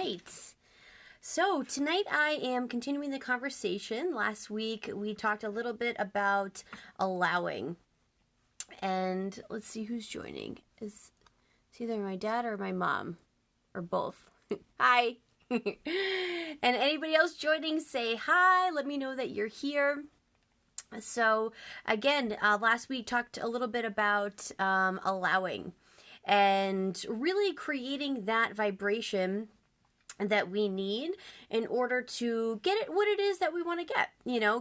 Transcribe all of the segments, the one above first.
right. So tonight I am continuing the conversation. Last week we talked a little bit about allowing. And let's see who's joining. It's either my dad or my mom, or both. Hi. And anybody else joining, say hi. Let me know that you're here. So again, last week talked a little bit about allowing and really creating that vibration that we need in order to get it what it is that we want to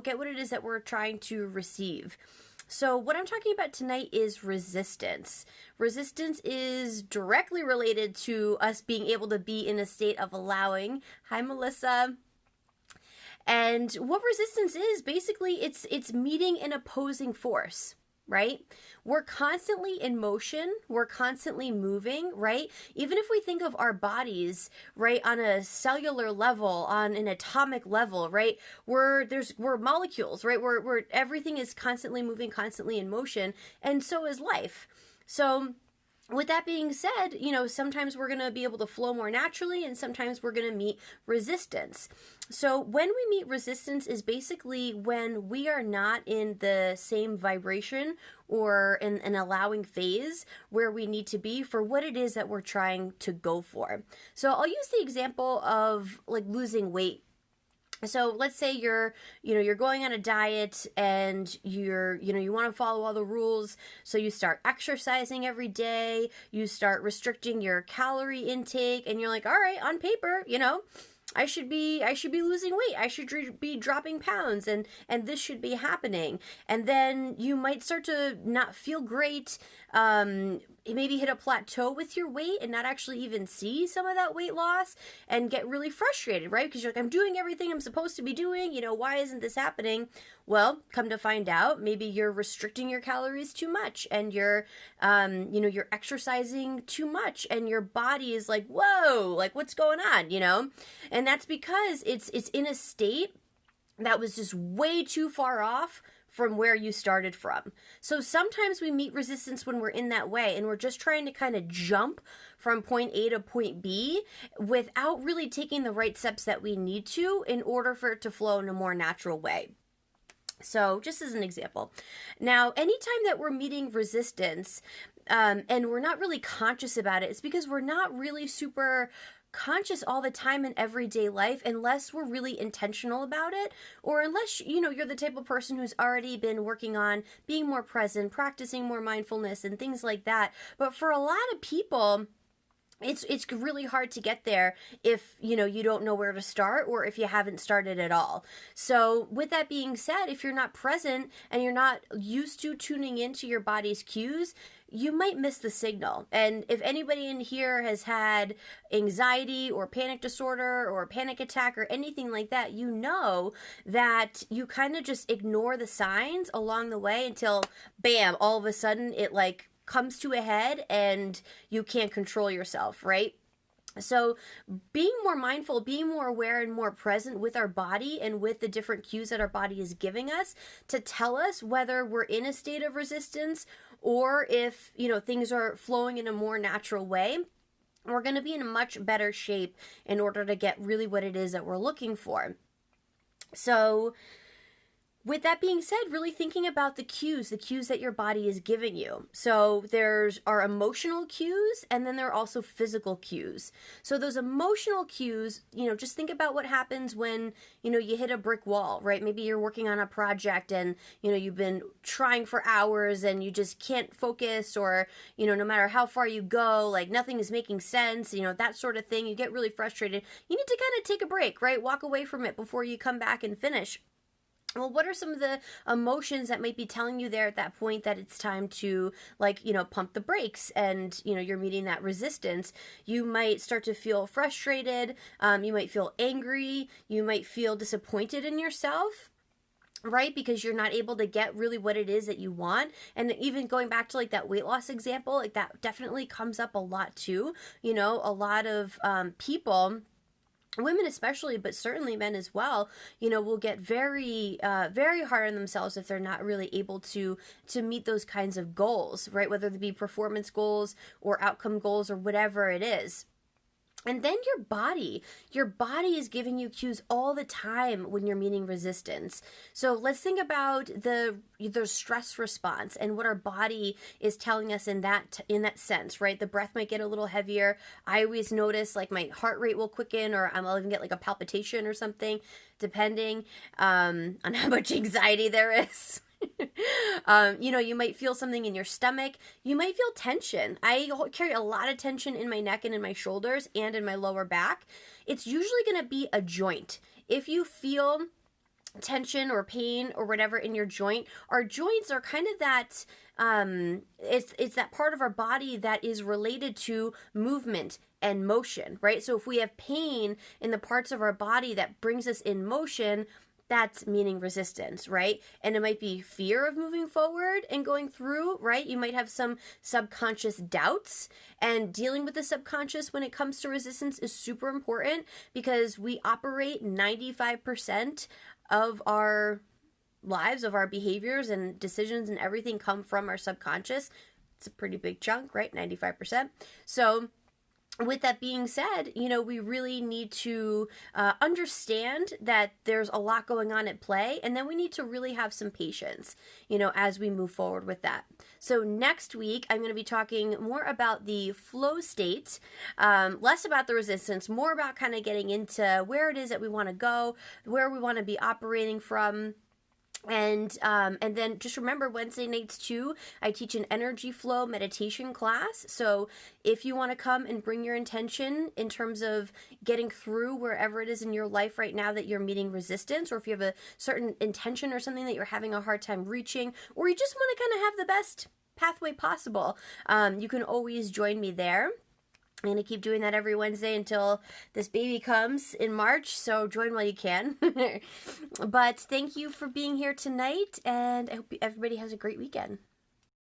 get what it is that we're trying to receive. So what I'm talking about tonight is resistance. Resistance is directly related to us being able to be in a state of allowing. Hi, Melissa. And what resistance is, basically, it's meeting an opposing force, right? We're constantly in motion. We're constantly moving, right? Even if we think of our bodies, right, on a cellular level, on an atomic level, right? We're molecules, right? We're everything is constantly moving, constantly in motion, and so is life. So with that being said, sometimes we're going to be able to flow more naturally and sometimes we're going to meet resistance. So when we meet resistance is basically when we are not in the same vibration or in an allowing phase where we need to be for what it is that we're trying to go for. So I'll use the example of like losing weight. So let's say you're going on a diet and you want to follow all the rules. So you start exercising every day, you start restricting your calorie intake, and you're like, all right, on paper, I should be losing weight. I should be dropping pounds and this should be happening. And then you might start to not feel great. Maybe hit a plateau with your weight and not actually even see some of that weight loss and get really frustrated, right? Because you're like, I'm doing everything I'm supposed to be doing. Why isn't this happening? Well, come to find out, maybe you're restricting your calories too much and you're exercising too much and your body is like, whoa, like what's going on, And that's because it's in a state that was just way too far off from where you started from. So sometimes we meet resistance when we're in that way and we're just trying to kind of jump from point A to point B without really taking the right steps that we need to in order for it to flow in a more natural way. So just as an example. Now, anytime that we're meeting resistance and we're not really conscious about it, it's because we're not really super conscious all the time in everyday life unless we're really intentional about it, or unless you're the type of person who's already been working on being more present, practicing more mindfulness and things like that. But for a lot of people, it's really hard to get there if you don't know where to start or if you haven't started at all. So with that being said, if you're not present and you're not used to tuning into your body's cues, you might miss the signal. And if anybody in here has had anxiety or panic disorder or a panic attack or anything like that, you know that you kind of just ignore the signs along the way until bam, all of a sudden it like comes to a head and you can't control yourself, right? So being more mindful, being more aware and more present with our body and with the different cues that our body is giving us to tell us whether we're in a state of resistance or if, things are flowing in a more natural way, we're going to be in a much better shape in order to get really what it is that we're looking for. So with that being said, really thinking about the cues that your body is giving you. So there's our emotional cues and then there are also physical cues. So those emotional cues, just think about what happens when, you hit a brick wall, right? Maybe you're working on a project and, you've been trying for hours and you just can't focus or, no matter how far you go, like nothing is making sense, that sort of thing. You get really frustrated. You need to kind of take a break, right? Walk away from it before you come back and finish. Well, what are some of the emotions that might be telling you there at that point that it's time to pump the brakes and, you're meeting that resistance? You might start to feel frustrated. You might feel angry. You might feel disappointed in yourself, right? Because you're not able to get really what it is that you want. And even going back to like that weight loss example, like that definitely comes up a lot too. A lot of people, women especially, but certainly men as well, will get very, very hard on themselves if they're not really able to meet those kinds of goals, right? Whether they be performance goals or outcome goals or whatever it is. And then your body is giving you cues all the time when you're meeting resistance. So let's think about the stress response and what our body is telling us in that sense, right? The breath might get a little heavier. I always notice like my heart rate will quicken, or I'll even get like a palpitation or something, depending on how much anxiety there is. You might feel something in your stomach. You might feel tension. I carry a lot of tension in my neck and in my shoulders and in my lower back. It's usually going to be a joint. If you feel tension or pain or whatever in your joint, our joints are kind of that it's that part of our body that is related to movement and motion, right? So if we have pain in the parts of our body that brings us in motion, that's meaning resistance, right? And it might be fear of moving forward and going through, right? You might have some subconscious doubts, and dealing with the subconscious when it comes to resistance is super important, because we operate 95% of our lives, of our behaviors and decisions and everything come from our subconscious. It's a pretty big chunk, right? 95%. So with that being said, we really need to understand that there's a lot going on at play, and then we need to really have some patience, as we move forward with that. So next week, I'm going to be talking more about the flow state, less about the resistance, more about kind of getting into where it is that we want to go, where we want to be operating from. And then just remember, Wednesday nights too, I teach an energy flow meditation class. So if you want to come and bring your intention in terms of getting through wherever it is in your life right now that you're meeting resistance, or if you have a certain intention or something that you're having a hard time reaching, or you just want to kind of have the best pathway possible, you can always join me there. I'm going to keep doing that every Wednesday until this baby comes in March, so join while you can. But thank you for being here tonight, and I hope everybody has a great weekend.